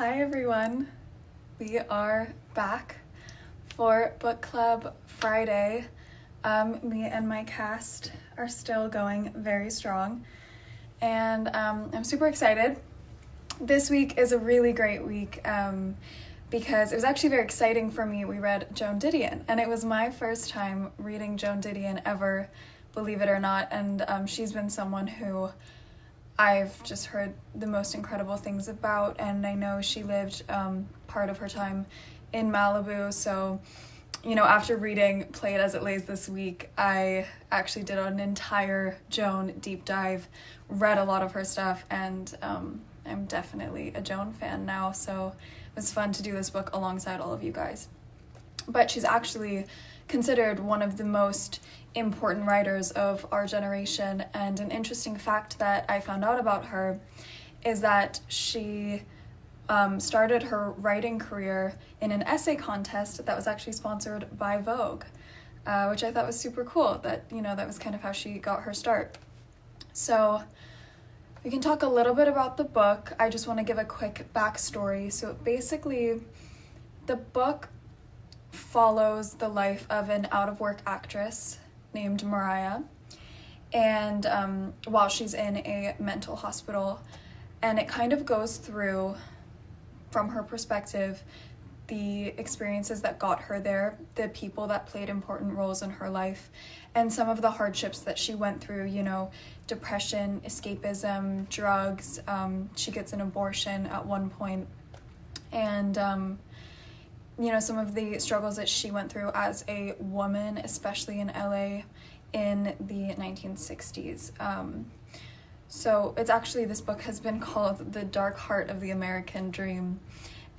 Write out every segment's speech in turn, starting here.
Hi everyone, we are back for Book Club Friday. Me and my cast are still going very strong, and I'm super excited. This week is a really great week because it was actually very exciting for me. We read Joan Didion, and it was my first time reading Joan Didion ever, believe it or not, and she's been someone who I've just heard the most incredible things about, and I know she lived part of her time in Malibu, so, you know, after reading Play It As It Lays this week, I actually did an entire Joan deep dive, read a lot of her stuff, and I'm definitely a Joan fan now, so it was fun to do this book alongside all of you guys. But she's actually considered one of the most important writers of our generation, and an interesting fact that I found out about her is that she started her writing career in an essay contest that was actually sponsored by Vogue, which I thought was super cool. That, you know, that was kind of how she got her start. So we can talk a little bit about the book. I just want to give a quick backstory. So basically, the book follows the life of an out-of-work actress named Mariah, and while she's in a mental hospital, and it kind of goes through, from her perspective, the experiences that got her there, the people that played important roles in her life, and some of the hardships that she went through, you know, depression, escapism, drugs. She gets an abortion at one point, and you know, some of the struggles that she went through as a woman, especially in LA in the 1960s. So it's actually, this book has been called The Dark Heart of the American Dream.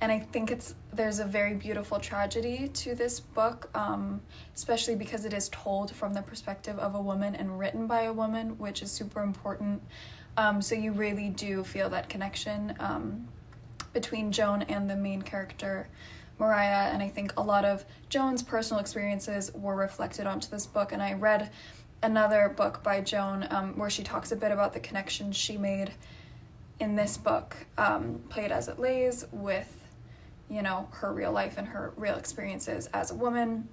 And I think there's a very beautiful tragedy to this book, especially because it is told from the perspective of a woman and written by a woman, which is super important. So you really do feel that connection between Joan and the main character, Mariah, and I think a lot of Joan's personal experiences were reflected onto this book. And I read another book by Joan where she talks a bit about the connections she made in this book, Play It As It Lays, with, you know, her real life and her real experiences as a woman,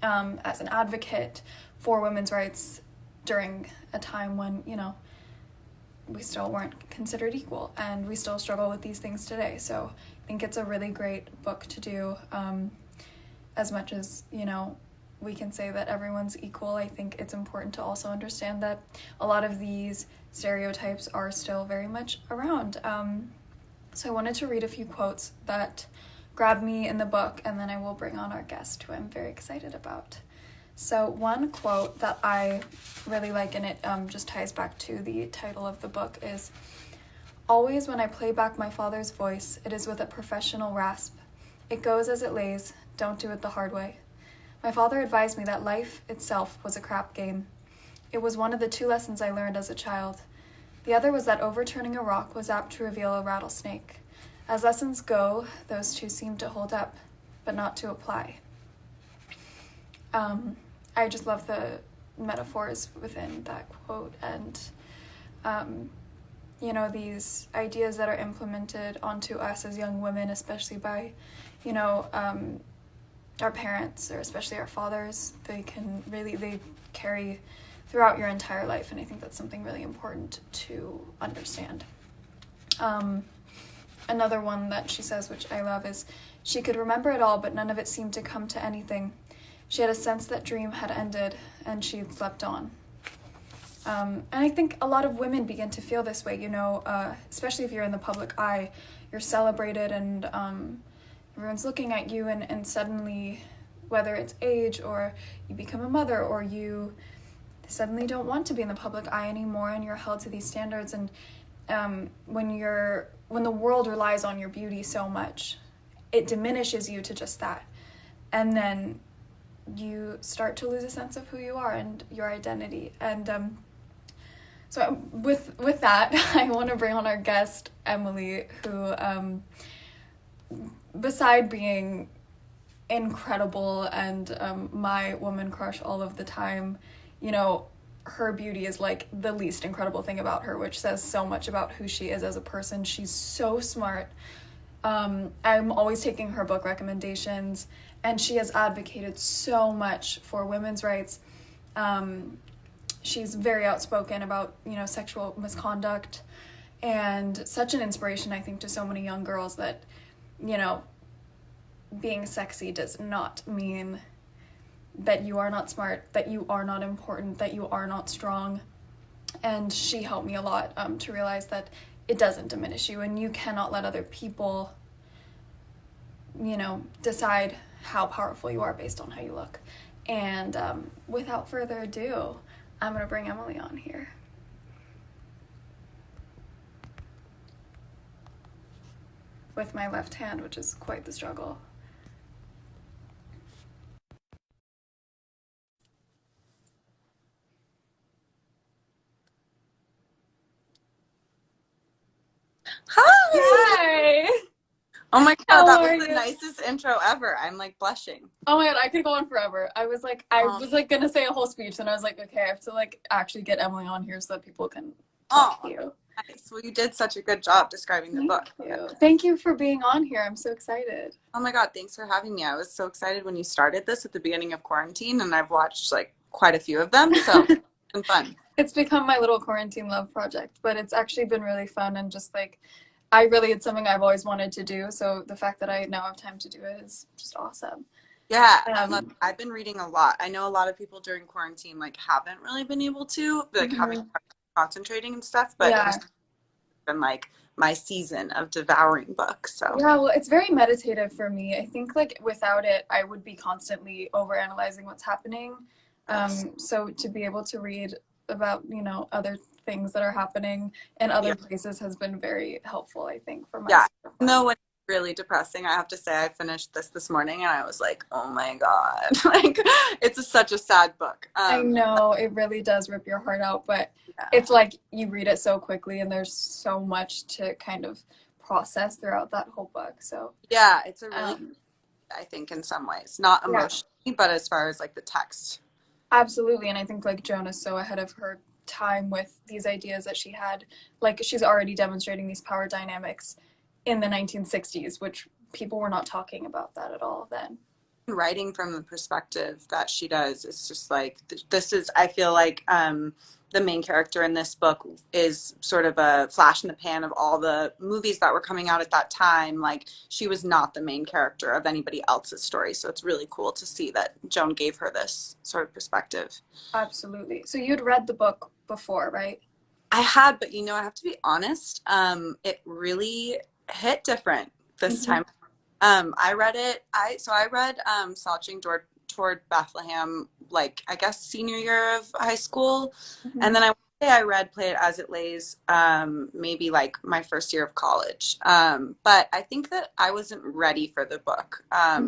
as an advocate for women's rights during a time when, you know, we still weren't considered equal, and we still struggle with these things today. So I think it's a really great book to do. As much as, you know, we can say that everyone's equal, I think it's important to also understand that a lot of these stereotypes are still very much around. So I wanted to read a few quotes that grabbed me in the book, and then I will bring on our guest, who I'm very excited about. So one quote that I really like, and it just ties back to the title of the book, is, "Always when I play back my father's voice, it is with a professional rasp. It goes as it lays, don't do it the hard way. My father advised me that life itself was a crap game. It was one of the 2 lessons I learned as a child. The other was that overturning a rock was apt to reveal a rattlesnake. As lessons go, those 2 seem to hold up, but not to apply." I just love the metaphors within that quote, and you know, these ideas that are implemented onto us as young women, especially by, you know, our parents, or especially our fathers, they carry throughout your entire life, and I think that's something really important to understand. Another one that she says, which I love, is, "She could remember it all, but none of it seemed to come to anything. She had a sense that dream had ended, and she'd slept on." And I think a lot of women begin to feel this way, you know, especially if you're in the public eye, you're celebrated, and everyone's looking at you, and suddenly, whether it's age, or you become a mother, or you suddenly don't want to be in the public eye anymore, and you're held to these standards, and when the world relies on your beauty so much, it diminishes you to just that, and then you start to lose a sense of who you are and your identity. And so with that, I want to bring on our guest, Emily, who, beside being incredible and my woman crush all of the time, you know, her beauty is like the least incredible thing about her, which says so much about who she is as a person. She's so smart. I'm always taking her book recommendations, and she has advocated so much for women's rights. She's very outspoken about, sexual misconduct, and such an inspiration, I think, to so many young girls that, being sexy does not mean that you are not smart, that you are not important, that you are not strong. And she helped me a lot to realize that it doesn't diminish you, and you cannot let other people, decide how powerful you are based on how you look. And without further ado, I'm going to bring Emily on here. With my left hand, which is quite the struggle. Hi! Oh my god, How that are was the you? nicest intro ever. I'm like blushing. Oh my god, I could go on forever. I was gonna say a whole speech, and I was like, okay, I have to actually get Emily on here so that people can talk to you. Nice. Well, you did such a good job describing the book. Thank you for being on here. I'm so excited. Oh my god, thanks for having me. I was so excited when you started this at the beginning of quarantine, and I've watched quite a few of them, so it's been fun. It's become my little quarantine love project, but it's actually been really fun, and just it's something I've always wanted to do, so the fact that I now have time to do it is just awesome. Yeah, I've been reading a lot. I know a lot of people during quarantine haven't really been able to having concentrating and stuff, but it's been my season of devouring books. So yeah, well, it's very meditative for me. I think without it, I would be constantly overanalyzing what's happening. So to be able to read about other things that are happening in other places has been very helpful, I think, for myself. No, when it's really depressing, I have to say I finished this morning and I was like, oh my god, it's such a sad book. I know, it really does rip your heart out, but it's you read it so quickly, and there's so much to kind of process throughout that whole book. So yeah, it's a really I think in some ways, not emotionally, but as far as the text. Absolutely, and I think Joan is so ahead of her time with these ideas that she had. She's already demonstrating these power dynamics in the 1960s, which people were not talking about that at all then. Writing from the perspective that she does, it's just this is, I feel the main character in this book is sort of a flash in the pan of all the movies that were coming out at that time. She was not the main character of anybody else's story, so it's really cool to see that Joan gave her this sort of perspective. Absolutely. So you'd read the book before, right? I had, but I have to be honest, it really hit different this time. I read it. I read Slouching Toward Bethlehem, I guess senior year of high school, and then I read Play It As It Lays, maybe my first year of college. But I think that I wasn't ready for the book. I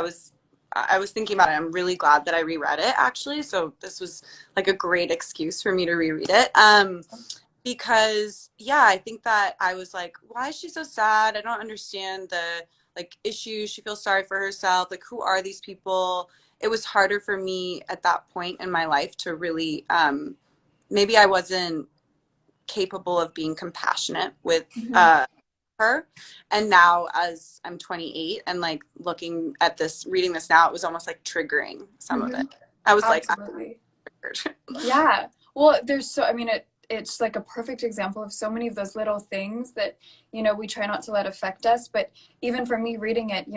was thinking about it. I'm really glad that I reread it actually. So this was a great excuse for me to reread it. Because I think that I was why is she so sad? I don't understand the issues. She feels sorry for herself. Who are these people? It was harder for me at that point in my life to really, maybe I wasn't capable of being compassionate with her. And now as I'm 28 and looking at this, reading this now, it was almost triggering some of it. I was absolutely. Yeah. Well, it's a perfect example of so many of those little things that, we try not to let affect us. But even for me reading it,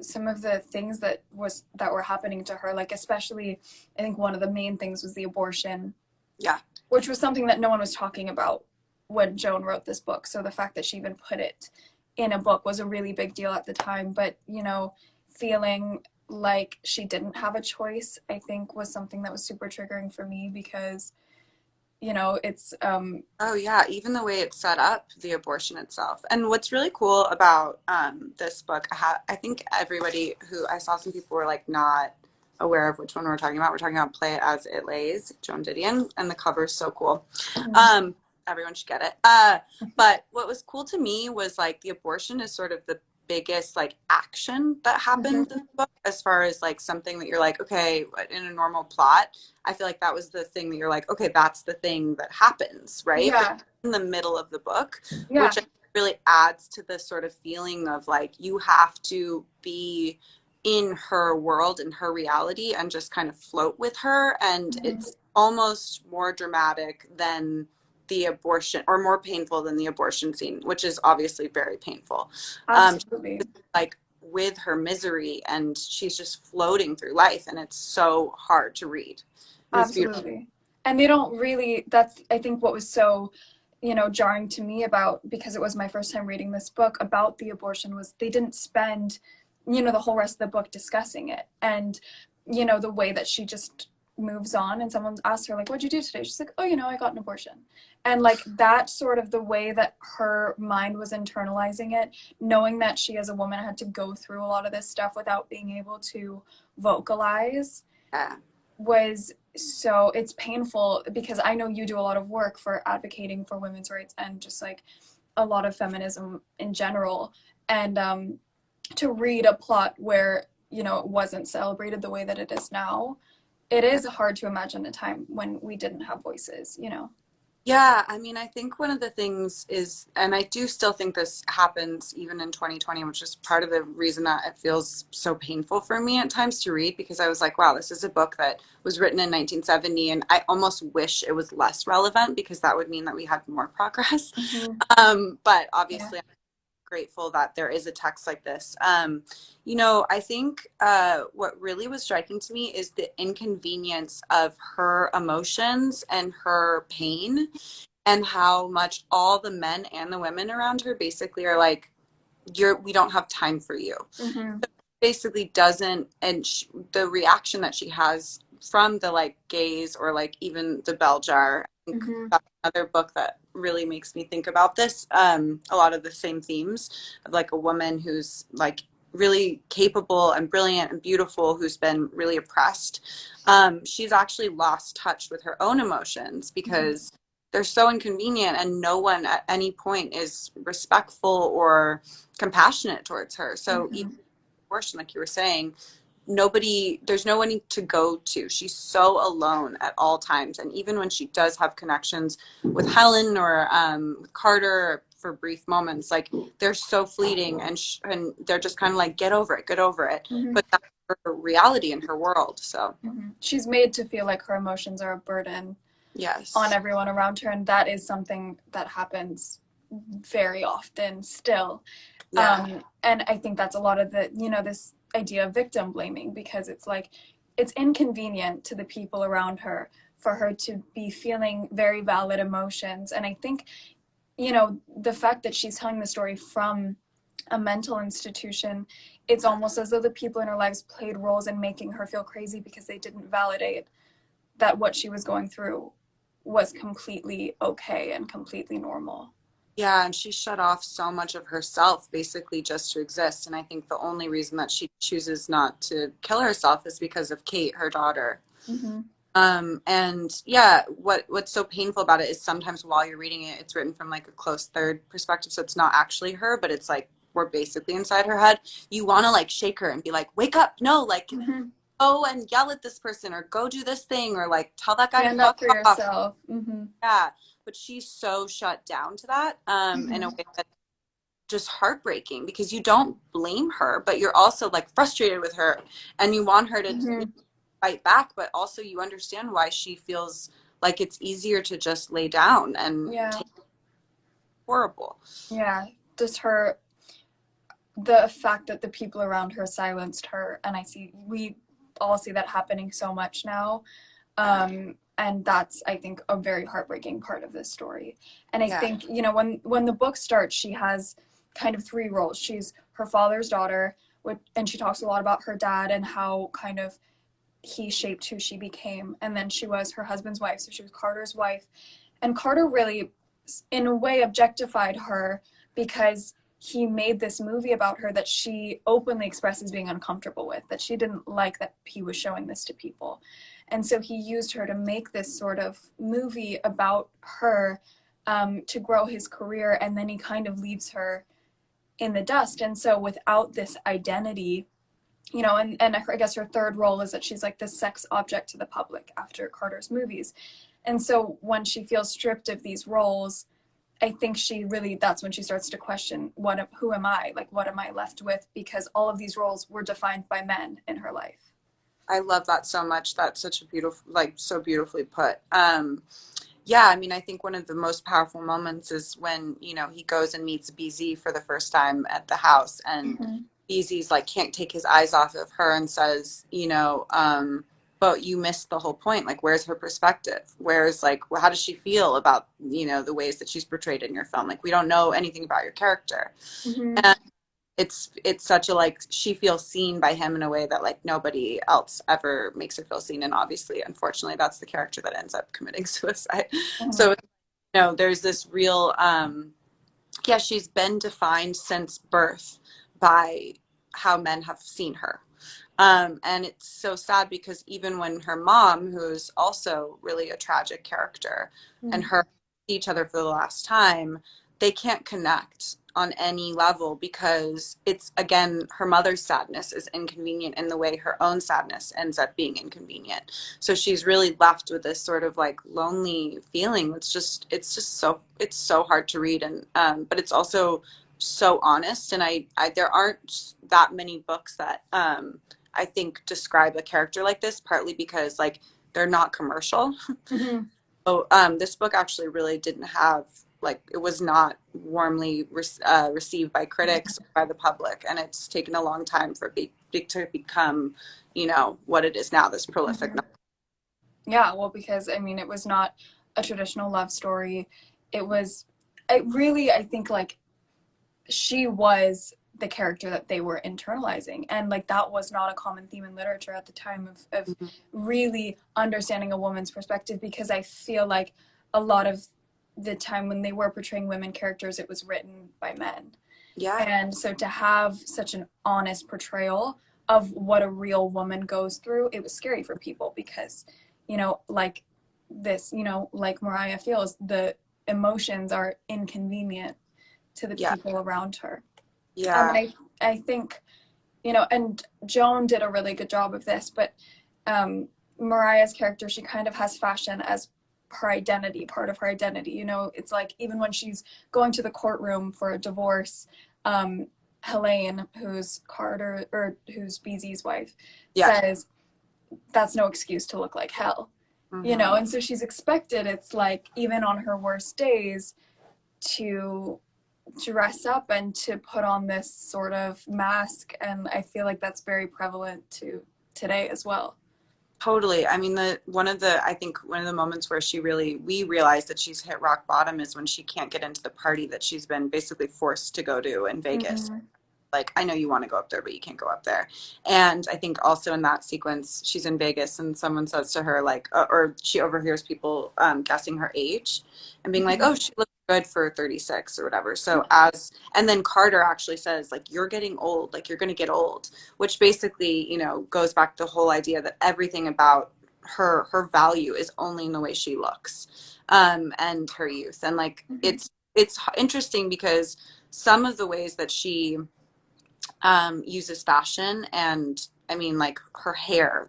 some of the things that were happening to her, especially, I think one of the main things was the abortion. Yeah. Which was something that no one was talking about when Joan wrote this book. So the fact that she even put it in a book was a really big deal at the time. But, feeling like she didn't have a choice, I think, was something that was super triggering for me because it's oh yeah, even the way it's set up, the abortion itself. And what's really cool about this book, I think everybody who I saw, some people were not aware of which one we're talking about. We're talking about Play It As It Lays, Joan Didion, and the cover is so cool. Everyone should get it. But what was cool to me was the abortion is sort of the biggest action that happened in the book, as far as something that you're okay, in a normal plot. I feel that was the thing that you're okay, that's the thing that happens, right? Yeah. But in the middle of the book, yeah. which I really adds to the sort of feeling of like you have to be in her world, in her reality, and just kind of float with her. And it's almost more dramatic than the abortion, or more painful than the abortion scene, which is obviously very painful. Absolutely. Like with her misery, and she's just floating through life, and it's so hard to read. Absolutely. And they don't really, that's, I think, what was so, you know, jarring to me about, because it was my first time reading this book about the abortion, was they didn't spend, you know, the whole rest of the book discussing it. And, you know, the way that she just moves on, and someone asks her, like, what'd you do today? She's like, oh, you know, I got an abortion. And like that sort of the way that her mind was internalizing it, knowing that she as a woman had to go through a lot of this stuff without being able to vocalize, was so, it's painful, because I know you do a lot of work for advocating for women's rights and just like a lot of feminism in general. And to read a plot where, you know, it wasn't celebrated the way that it is now, it is hard to imagine a time when we didn't have voices, you know. Yeah, I mean, I think one of the things is, and I do still think this happens even in 2020, which is part of the reason that it feels so painful for me at times to read, because I was like, wow, this is a book that was written in 1970, and I almost wish it was less relevant, because that would mean that we had more progress. But obviously, I'm grateful that there is a text like this. You know, I think what really was striking to me is the inconvenience of her emotions and her pain, and how much all the men and the women around her basically are like, we don't have time for you. So basically doesn't, and the reaction that she has from the like gays, or like even the bell jar. That's another book that really makes me think about this. A lot of the same themes of like a woman who's like really capable and brilliant and beautiful, who's been really oppressed. She's actually lost touch with her own emotions, because they're so inconvenient, and no one at any point is respectful or compassionate towards her. So even abortion, like you were saying, there's no one to go to. She's so alone at all times. And even when she does have connections with Helen or with Carter for brief moments, like they're so fleeting, and they're just kind of like, get over it, get over it. But that's her reality in her world. So she's made to feel like her emotions are a burden on everyone around her, and that is something that happens very often still. And I think that's a lot of the, you know, this idea of victim blaming, because it's like, it's inconvenient to the people around her for her to be feeling very valid emotions. And I think, you know, the fact that she's telling the story from a mental institution, it's almost as though the people in her lives played roles in making her feel crazy, because they didn't validate that what she was going through was completely okay and completely normal. Yeah, and she shut off so much of herself basically just to exist. And I think the only reason that she chooses not to kill herself is because of Kate, her daughter. And yeah, what's so painful about it is sometimes while you're reading it, it's written from like a close third perspective. So it's not actually her, but it's like we're basically inside her head. You want to like shake her and be like, wake up. No, like go and yell at this person, or go do this thing, or like tell that guy to fuck for off. yourself. Yeah. But she's so shut down to that in a way that's just heartbreaking, because you don't blame her, but you're also like frustrated with her, and you want her to fight back, but also you understand why she feels like it's easier to just lay down and take it. Horrible. Yeah, just the fact that the people around her silenced her, and we all see that happening so much now. And that's, I think, a very heartbreaking part of this story. And I think, you know, when the book starts, she has kind of three roles. She's her father's daughter, and she talks a lot about her dad and how kind of he shaped who she became. And then she was her husband's wife, so she was Carter's wife. And Carter really, in a way, objectified her, because he made this movie about her that she openly expresses being uncomfortable with, that she didn't like that he was showing this to people. And so he used her to make this sort of movie about her, to grow his career, and then he kind of leaves her in the dust. And so without this identity, you know, and I guess her third role is that she's like this sex object to the public after Carter's movies. And so when she feels stripped of these roles, I think she really, that's when she starts to question, who am I? Like, what am I left with? Because all of these roles were defined by men in her life. I love that so much. That's such a beautiful, like, so beautifully put. Yeah, I mean, I think one of the most powerful moments is when, you know, he goes and meets BZ for the first time at the house, and BZ's like can't take his eyes off of her and says, you know, but you missed the whole point. Like, where's her perspective? Where's, like, how does she feel about, you know, the ways that she's portrayed in your film? Like, we don't know anything about your character. And it's such a, like, she feels seen by him in a way that, like, nobody else ever makes her feel seen. And obviously, unfortunately, that's the character that ends up committing suicide. So, you know, there's this real, yeah, she's been defined since birth by how men have seen her. And it's so sad because even when her mom, who's also really a tragic character, and her see each other for the last time, they can't connect on any level because it's, again, her mother's sadness is inconvenient in the way her own sadness ends up being inconvenient. So she's really left with this sort of like lonely feeling. It's so hard to read, and but it's also so honest. And I there aren't that many books that I think describe a character like this, partly because, like, they're not commercial. So this book actually really didn't have, like, it was not warmly received by critics or by the public, and it's taken a long time for it to become, you know, what it is now, this prolific novel. Yeah, well, because I mean, it was not a traditional love story. I think, like, she was the character that they were internalizing, and, like, that was not a common theme in literature at the time of really understanding a woman's perspective, because I feel like a lot of the time when they were portraying women characters, it was written by men. Yeah. And so to have such an honest portrayal of what a real woman goes through, it was scary for people because, you know, like this, you know, like Mariah feels, the emotions are inconvenient to the people around her. Yeah. And I think, you know, and Joan did a really good job of this, but Mariah's character, she kind of has fashion as her identity, part of her identity. You know, it's like even when she's going to the courtroom for a divorce, Helene, who's who's BZ's wife, says, that's no excuse to look like hell. You know, and so she's expected, it's like, even on her worst days, to dress up and to put on this sort of mask, and I feel like that's very prevalent to today as well. Totally. I mean, I think one of the moments where we realize that she's hit rock bottom is when she can't get into the party that she's been basically forced to go to in Vegas. Like, I know you want to go up there, but you can't go up there. And I think also in that sequence, she's in Vegas and someone says to her, like, or she overhears people guessing her age and being like, oh, she looks good for 36 or whatever. So and then Carter actually says, like, you're getting old, like, you're going to get old, which basically, you know, goes back to the whole idea that everything about her value is only in the way she looks, and her youth. And, like, it's interesting because some of the ways that she uses fashion, and I mean, like, her hair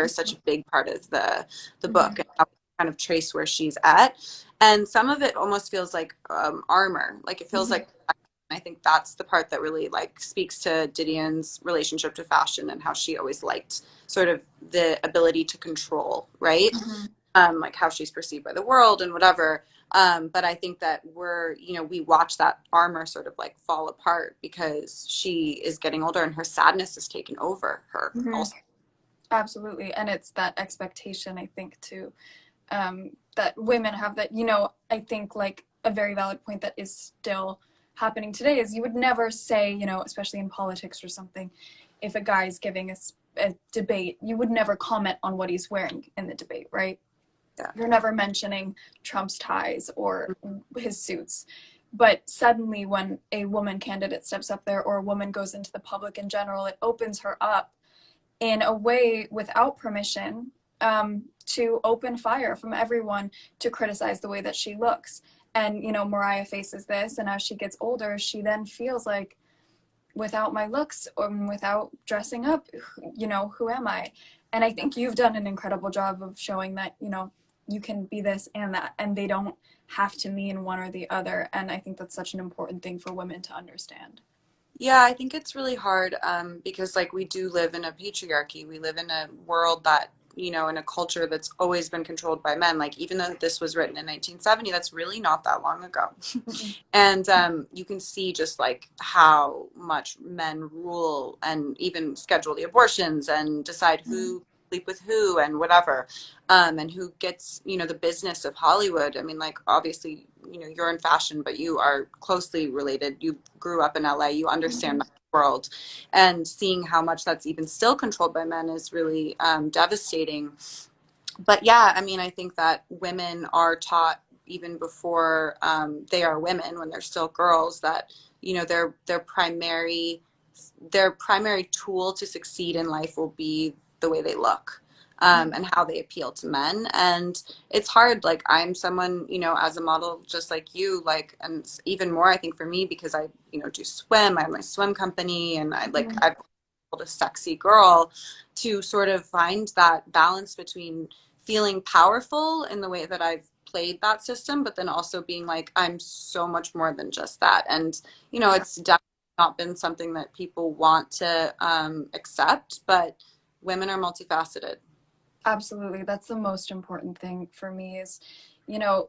is such a big part of the book, and how we kind of trace where she's at, and some of it almost feels like armor, like it feels like, I think that's the part that really, like, speaks to Didion's relationship to fashion and how she always liked sort of the ability to control, right? Like how she's perceived by the world and whatever. But I think that we watch that armor sort of, like, fall apart because she is getting older and her sadness has taken over her also. Absolutely. And it's that expectation, I think, too, that women have, that, you know, I think, like, a very valid point that is still happening today is you would never say, you know, especially in politics or something, if a guy's giving a debate, you would never comment on what he's wearing in the debate, right? Yeah. You're never mentioning Trump's ties or his suits. But suddenly when a woman candidate steps up there, or a woman goes into the public in general, it opens her up in a way without permission, to open fire from everyone to criticize the way that she looks. And, you know, Mariah faces this, and as she gets older, she then feels like, without my looks or without dressing up, you know, who am I? And I think you've done an incredible job of showing that, you know, you can be this and that, and they don't have to mean one or the other. And I think that's such an important thing for women to understand. Yeah, I think it's really hard because like we do live in a patriarchy. We live in a world that, you know, in a culture that's always been controlled by men. Like even though this was written in 1970, that's really not that long ago. And you can see just like how much men rule and even schedule the abortions and decide who sleep with who and whatever, and who gets, you know, the business of Hollywood. I mean, like obviously, you know, you're in fashion, but you are closely related. You grew up in LA, you understand that world, and seeing how much that's even still controlled by men is really devastating. But yeah, I mean, I think that women are taught even before they are women, when they're still girls, that, you know, their primary tool to succeed in life will be the way they look, and how they appeal to men. And it's hard. Like I'm someone, you know, as a model, just like you, like, and even more, I think for me, because I, you know, do swim, I have my swim company, and I've called a sexy girl, to sort of find that balance between feeling powerful in the way that I've played that system, but then also being like, I'm so much more than just that. And, you know, it's definitely not been something that people want to accept, but women are multifaceted. Absolutely. That's the most important thing for me is, you know,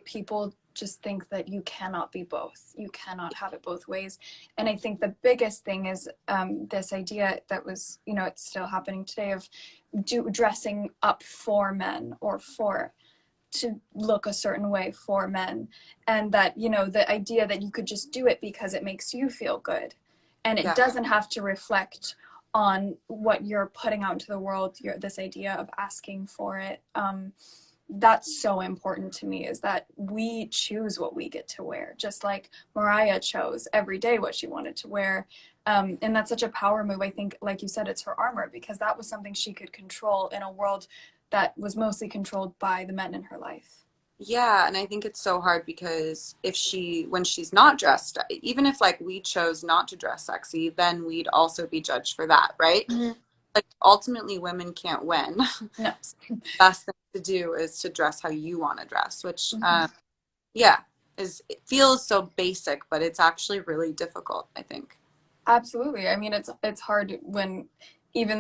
people just think that you cannot be both. You cannot have it both ways. And I think the biggest thing is this idea that was, you know, it's still happening today of dressing up for men or to look a certain way for men. And that, you know, the idea that you could just do it because it makes you feel good. And it Yeah. doesn't have to reflect on what you're putting out into the world, this idea of asking for it. That's so important to me, is that we choose what we get to wear, just like Mariah chose every day what she wanted to wear. And that's such a power move. I think, like you said, it's her armor, because that was something she could control in a world that was mostly controlled by the men in her life. Yeah, and I think it's so hard because when she's not dressed, even if like we chose not to dress sexy, then we'd also be judged for that, right? Mm-hmm. Like ultimately women can't win. No. So the best thing to do is to dress how you want to dress, which Mm-hmm. yeah, it feels so basic, but it's actually really difficult, I think. Absolutely. I mean, it's hard when, even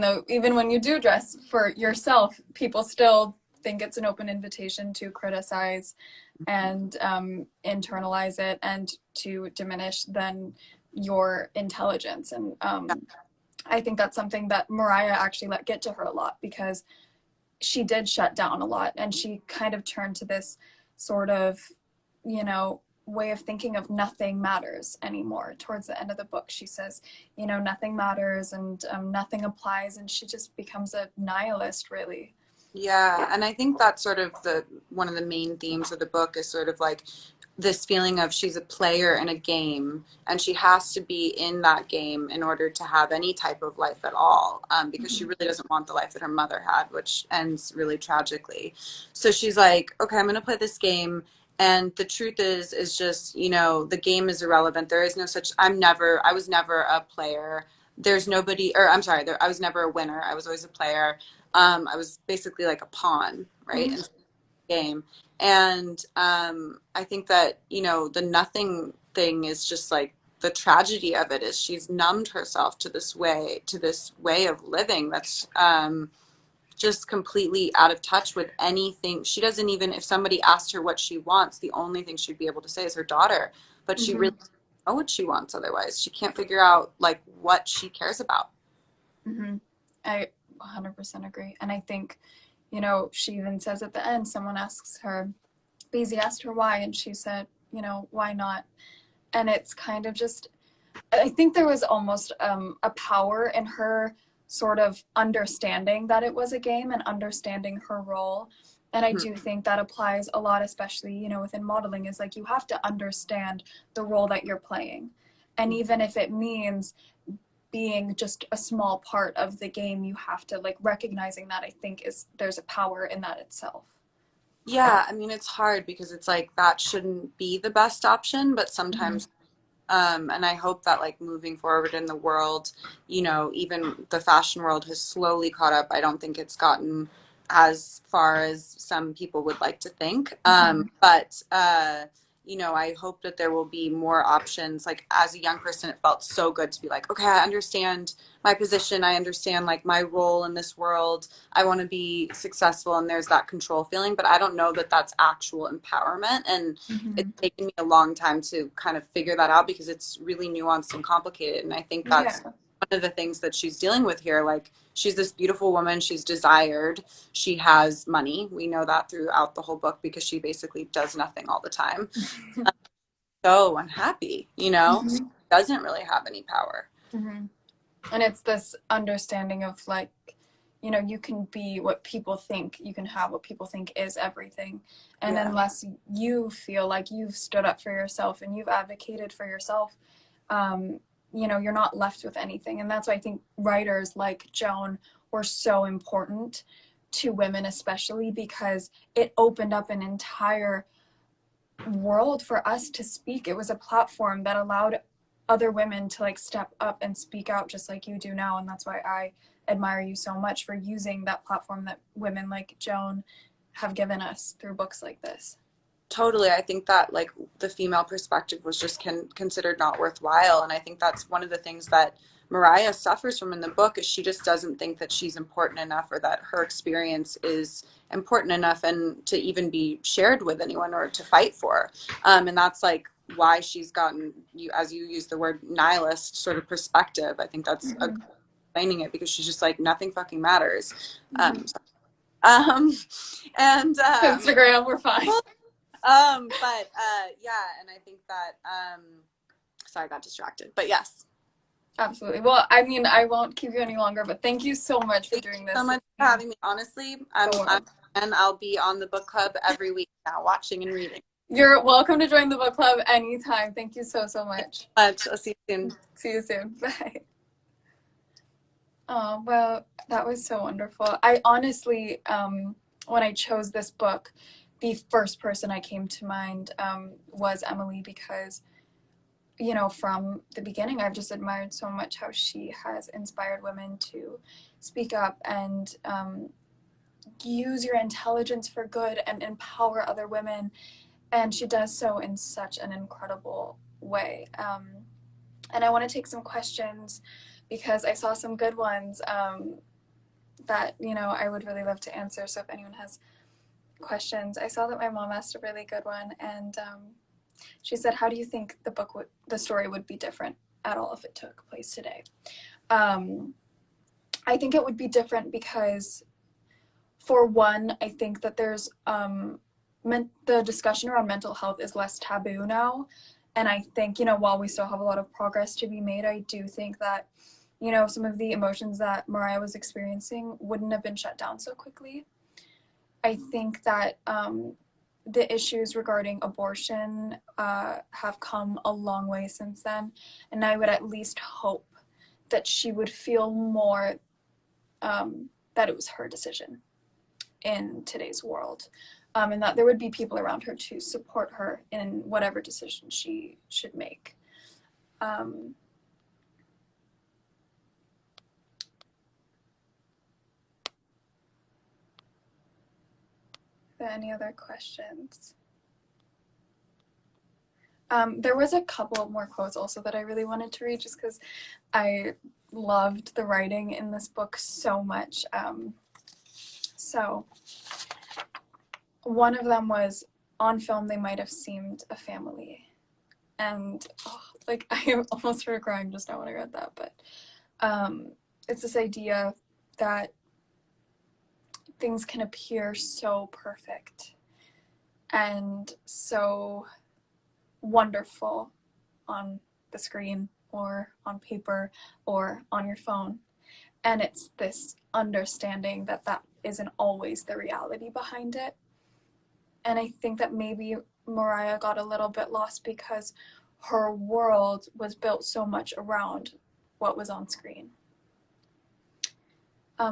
when you do dress for yourself, people still think it's an open invitation to criticize and internalize it, and to diminish then your intelligence. And I think that's something that Mariah actually let get to her a lot, because she did shut down a lot, and she kind of turned to this sort of, you know, way of thinking of nothing matters anymore. Towards the end of the book, she says, you know, nothing matters, and nothing applies, and she just becomes a nihilist, really. Yeah, and I think that's sort of the one of the main themes of the book is sort of like this feeling of she's a player in a game, and she has to be in that game in order to have any type of life at all, because she Mm-hmm. really doesn't want the life that her mother had, which ends really tragically. So she's like, okay, I'm going to play this game. And the truth is just, you know, the game is irrelevant. There is no such, I was never a player. There's nobody, or I'm sorry, I was never a winner. I was always a player. I was basically like a pawn, right, in the game. And I think that, you know, the nothing thing is just like the tragedy of it is she's numbed herself to this way of living that's just completely out of touch with anything. She doesn't even, if somebody asked her what she wants, the only thing she'd be able to say is her daughter. But she Mm-hmm. really doesn't know what she wants otherwise. She can't figure out like what she cares about. Mm-hmm. I 100% agree. And I think, you know, she even says at the end, someone asks her, Beezy asked her why, and she said, you know, why not? And it's kind of just, I think there was almost a power in her sort of understanding that it was a game and understanding her role. And I do think that applies a lot, especially, you know, within modeling, is like you have to understand the role that you're playing. And even if it means being just a small part of the game, you have to, like, recognizing that, I think there's a power in that itself. Yeah, I mean, it's hard because it's like that shouldn't be the best option, but Mm-hmm. sometimes, and I hope that like moving forward in the world, you know, even the fashion world has slowly caught up. I don't think it's gotten as far as some people would like to think. But you know, I hope that there will be more options. Like as a young person, it felt so good to be like, okay, I understand my position. I understand like my role in this world. I want to be successful, and there's that control feeling. But I don't know that that's actual empowerment. And it's taken me a long time to kind of figure that out because it's really nuanced and complicated. And I think that's one of the things that she's dealing with here. Like she's this beautiful woman. She's desired. She has money. We know that throughout the whole book because she basically does nothing all the time. So unhappy, you know, so doesn't really have any power. And it's this understanding of like, you know, you can be what people think, you can have what people think is everything. And unless you feel like you've stood up for yourself and you've advocated for yourself, you know, you're not left with anything. And that's why I think writers like Joan were so important to women, especially because it opened up an entire world for us to speak. It was a platform that allowed other women to like step up and speak out just like you do now. And that's why I admire you so much for using that platform that women like Joan have given us through books like this. Totally. I think that like the female perspective was just considered not worthwhile. And I think that's one of the things that Mariah suffers from in the book is she just doesn't think that she's important enough or that her experience is important enough and to even be shared with anyone or to fight for. And that's like why she's gotten, you as you use the word nihilist sort of perspective. I think that's explaining it because she's just like nothing fucking matters. And Instagram, we're fine. But yeah, and I think that sorry, I got distracted. But yes. Absolutely. Well, I mean, I won't keep you any longer, but thank you so much for doing this. Thank you so much for having me. Honestly, and I'll be on the book club every week now, watching and reading. You're welcome to join the book club anytime. Thank you so much. I'll see you soon. See you soon. Bye. Oh, well, that was so wonderful. I honestly, when I chose this book, the first person I came to mind was Emily because, you know, from the beginning, I've just admired so much how she has inspired women to speak up and use your intelligence for good and empower other women. And she does so in such an incredible way. And I want to take some questions because I saw some good ones that, you know, I would really love to answer. So if anyone has questions, I saw that my mom asked a really good one. And she said, how do you think the story would be different at all if it took place today? I think it would be different because, for one, I think that there's the discussion around mental health is less taboo now. And I think, you know, while we still have a lot of progress to be made, I do think that, you know, some of the emotions that Mariah was experiencing wouldn't have been shut down so quickly. I think that the issues regarding abortion have come a long way since then. And I would at least hope that she would feel more that it was her decision in today's world. And that there would be people around her to support her in whatever decision she should make. Are there any other questions? There was a couple more quotes also that I really wanted to read just because I loved the writing in this book so much. So one of them was, on film they might have seemed a family. And like I almost started crying just now when I read that, but it's this idea that things can appear so perfect and so wonderful on the screen or on paper or on your phone. And it's this understanding that that isn't always the reality behind it. And I think that maybe Mariah got a little bit lost because her world was built so much around what was on screen.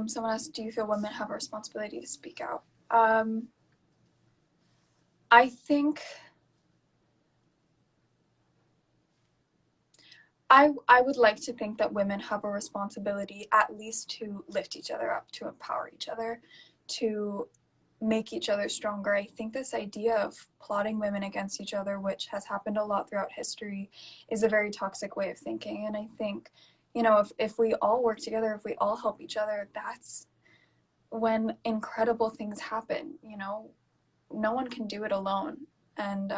Someone asked, do you feel women have a responsibility to speak out? I think I would like to think that women have a responsibility at least to lift each other up, to empower each other, to make each other stronger. I think this idea of plotting women against each other, which has happened a lot throughout history, is a very toxic way of thinking. And I think, you know, if we all work together, if we all help each other, that's when incredible things happen. You know, no one can do it alone. And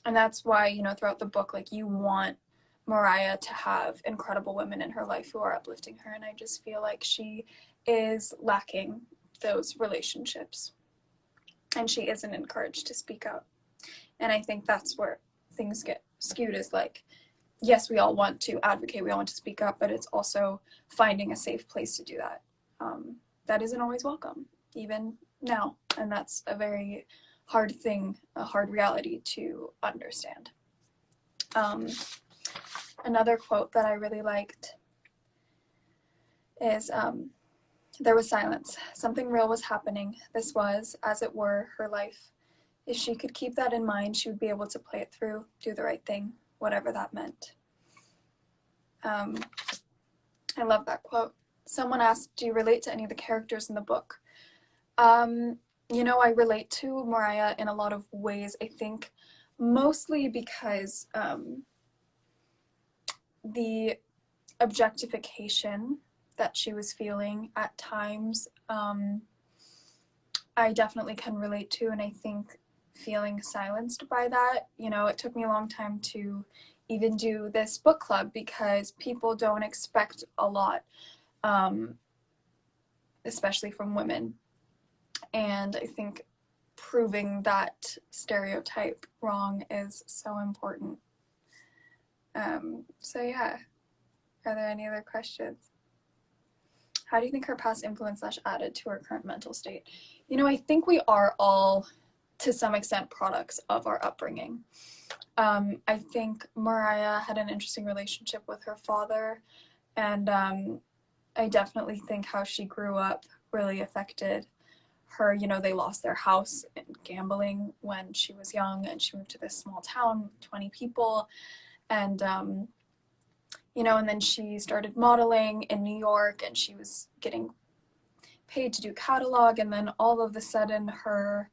that's why, you know, throughout the book, like, you want Mariah to have incredible women in her life who are uplifting her. And I just feel like she is lacking those relationships, and she isn't encouraged to speak out. And I think that's where things get skewed, is like, yes, we all want to advocate, we all want to speak up, but it's also finding a safe place to do that. That isn't always welcome, even now, and that's a very hard thing, a hard reality to understand. Another quote that I really liked is, there was silence. Something real was happening. This was, as it were, her life. If she could keep that in mind, she would be able to play it through, do the right thing, whatever that meant. I love that quote. Someone asked, do you relate to any of the characters in the book? You know, I relate to Mariah in a lot of ways. I think mostly because the objectification that she was feeling at times, I definitely can relate to, and I think feeling silenced by that, you know, it took me a long time to even do this book club because people don't expect a lot, especially from women, and I think proving that stereotype wrong is so important. So yeah, are there any other questions? How do you think her past influence / added to her current mental state? You know, I think we are all, to some extent, products of our upbringing. I think Mariah had an interesting relationship with her father, and I definitely think how she grew up really affected her. You know, they lost their house in gambling when she was young, and she moved to this small town, 20 people, and you know, and then she started modeling in New York, and she was getting paid to do catalog, and then all of a sudden her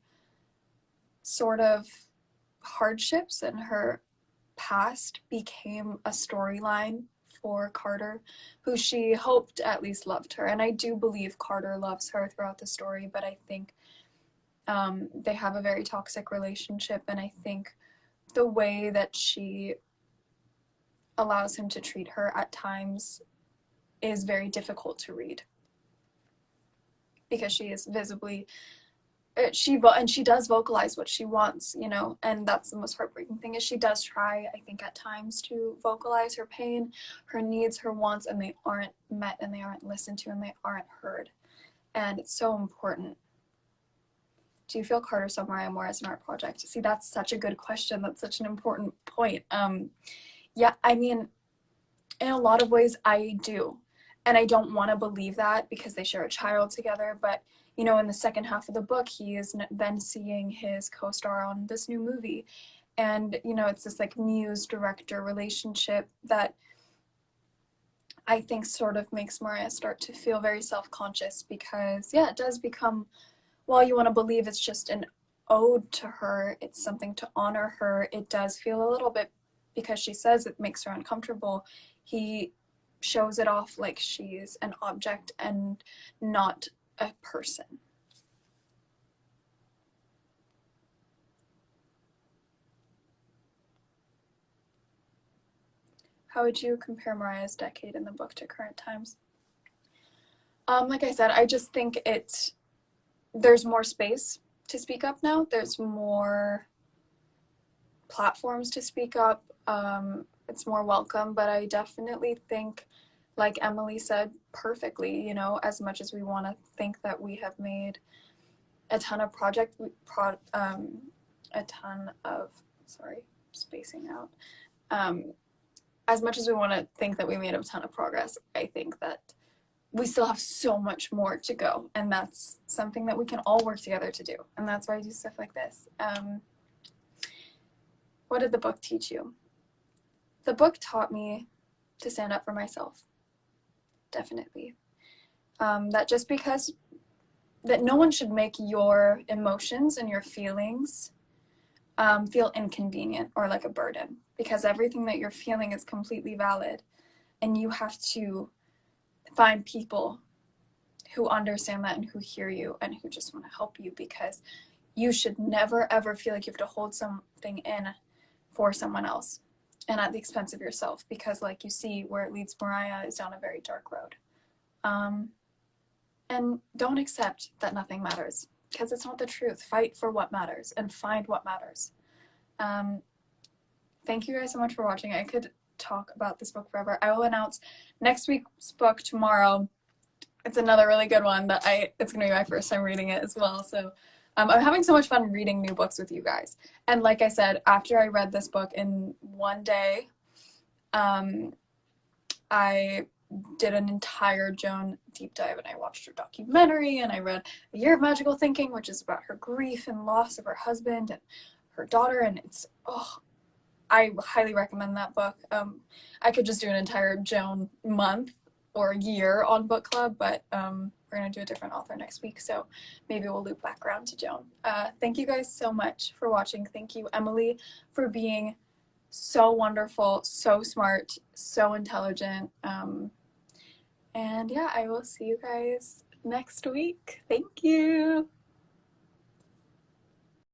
sort of hardships and her past became a storyline for Carter, who she hoped at least loved her. And I do believe Carter loves her throughout the story, but I think they have a very toxic relationship, and I think the way that she allows him to treat her at times is very difficult to read, because she is visibly, she does vocalize what she wants, you know, and that's the most heartbreaking thing, is she does try, I think, at times to vocalize her pain, her needs, her wants, and they aren't met, and they aren't listened to, and they aren't heard. And it's so important. Do you feel Carter saw Mariah more as an art project? See, that's such a good question. That's such an important point. Yeah, I mean, in a lot of ways I do. And I don't want to believe that because they share a child together. But, you know, in the second half of the book, he is then seeing his co-star on this new movie. And, you know, it's this like muse-director relationship that I think sort of makes Mariah start to feel very self-conscious, because, yeah, it does become, while you want to believe it's just an ode to her, it's something to honor her, it does feel a little bit, because she says it makes her uncomfortable, he shows it off like she's an object and not a person. How would you compare Mariah's decade in the book to current times? Like I said, I just think there's more space to speak up now. There's more platforms to speak up. It's more welcome, but I definitely think, like Emily said perfectly, you know, as much as we want to think that we have made a ton of spacing out. As much as we want to think that we made a ton of progress, I think that we still have so much more to go, and that's something that we can all work together to do, and that's why I do stuff like this. What did the book teach you? The book taught me to stand up for myself. Definitely. That just because that no one should make your emotions and your feelings feel inconvenient or like a burden, because everything that you're feeling is completely valid, and you have to find people who understand that and who hear you and who just want to help you, because you should never ever feel like you have to hold something in for someone else and at the expense of yourself, because like you see where it leads Mariah is down a very dark road. And don't accept that nothing matters, because it's not the truth. Fight for what matters and find what matters. Thank you guys so much for watching. I could talk about this book forever. I will announce next week's book tomorrow. It's another really good one that it's gonna be my first time reading it as well. So I'm having so much fun reading new books with you guys. And like I said, after I read this book in one day, I did an entire Joan deep dive, and I watched her documentary, and I read A Year of Magical Thinking, which is about her grief and loss of her husband and her daughter, and I highly recommend that book. I could just do an entire Joan month or year on book club, but we're going to do a different author next week, so maybe we'll loop back around to Joan. Thank you guys so much for watching. Thank you, Emily, for being so wonderful, so smart, so intelligent. And yeah, I will see you guys next week. Thank you.